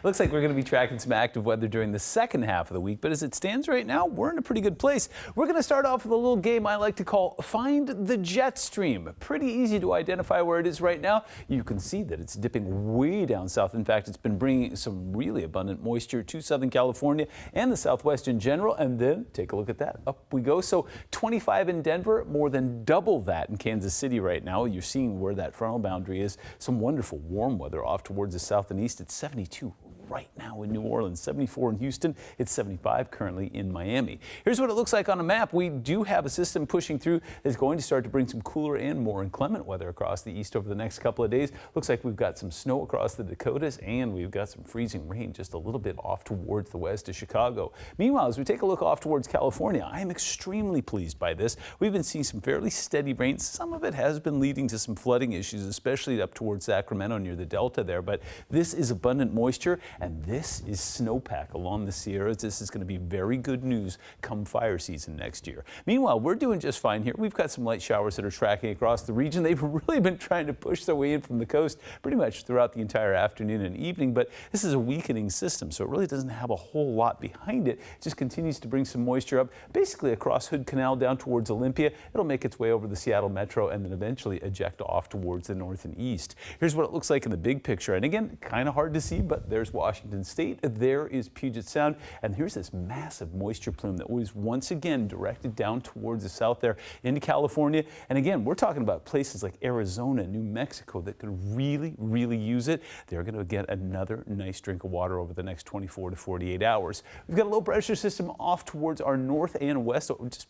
Looks like we're going to be tracking some active weather during the second half of the week, but as it stands right now, we're in a pretty good place. We're going to start off with a little game I like to call Find the Jet Stream. Pretty easy to identify where it is right now. You can see that it's dipping way down south. In fact, it's been bringing some really abundant moisture to Southern California and the Southwest in general. And then take a look at that. Up we go. So 25 in Denver, more than double that in Kansas City right now. You're seeing where that frontal boundary is. Some wonderful warm weather off towards the south and east. It's 72 right now in New Orleans, 74 in Houston. It's 75 currently in Miami. Here's what it looks like on a map. We do have a system pushing through that's going to start to bring some cooler and more inclement weather across the east over the next couple of days. Looks like we've got some snow across the Dakotas and we've got some freezing rain just a little bit off towards the west of Chicago. Meanwhile, as we take a look off towards California, I am extremely pleased by this. We've been seeing some fairly steady rain. Some of it has been leading to some flooding issues, especially up towards Sacramento near the Delta there, but this is abundant moisture. And this is snowpack along the Sierras. This is going to be very good news come fire season next year. Meanwhile, we're doing just fine here. We've got some light showers that are tracking across the region. They've really been trying to push their way in from the coast pretty much throughout the entire afternoon and evening, but this is a weakening system, so it really doesn't have a whole lot behind it. It just continues to bring some moisture up, basically across Hood Canal down towards Olympia. It'll make its way over the Seattle Metro and then eventually eject off towards the north and east. Here's what it looks like in the big picture. And again, kind of hard to see, but there's Washington State, there is Puget Sound, and here's this massive moisture plume that was once again directed down towards the south there into California. And again, we're talking about places like Arizona, New Mexico that could really use it. They're going to get another nice drink of water over the next 24 to 48 hours. We've got a low pressure system off towards our north and west, just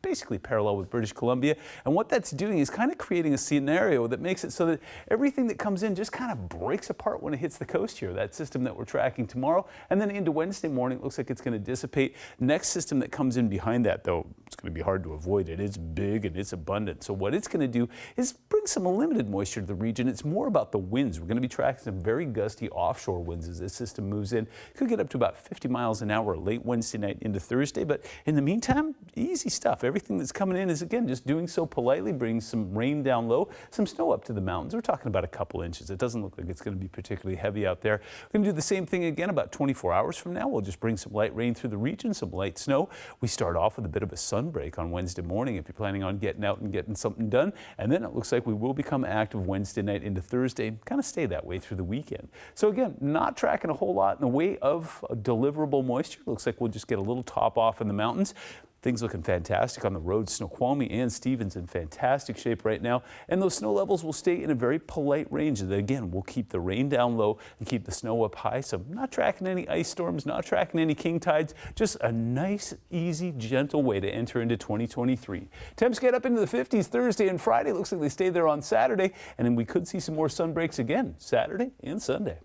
basically parallel with British Columbia. And what that's doing is kind of creating a scenario that makes it so that everything that comes in just kind of breaks apart when it hits the coast here. That system that we're tracking tomorrow and then into Wednesday morning, it looks like it's going to dissipate. Next system that comes in behind that, though, it's going to be hard to avoid it. It's big and it's abundant. So what it's going to do is bring some limited moisture to the region. It's more about the winds. We're going to be tracking some very gusty offshore winds as this system moves in. Could get up to about 50 miles an hour late Wednesday night into Thursday. But in the meantime, easy stuff. Everything that's coming in is, again, just doing so politely, bringing some rain down low, some snow up to the mountains. We're talking about a couple inches. It doesn't look like it's going to be particularly heavy out there. We're going to do the same thing again about 24 hours from now. We'll just bring some light rain through the region, some light snow. We start off with a bit of a sun break on Wednesday morning if you're planning on getting out and getting something done. And then it looks like we will become active Wednesday night into Thursday, kind of stay that way through the weekend. So again, not tracking a whole lot in the way of deliverable moisture. Looks like we'll just get a little top off in the mountains. Things looking fantastic on the road. Snoqualmie and Stevens in fantastic shape right now. And those snow levels will stay in a very polite range. And again, we'll keep the rain down low and keep the snow up high. So not tracking any ice storms, not tracking any king tides. Just a nice, easy, gentle way to enter into 2023. Temps get up into the 50s Thursday and Friday. Looks like they stay there on Saturday. And then we could see some more sun breaks again Saturday and Sunday.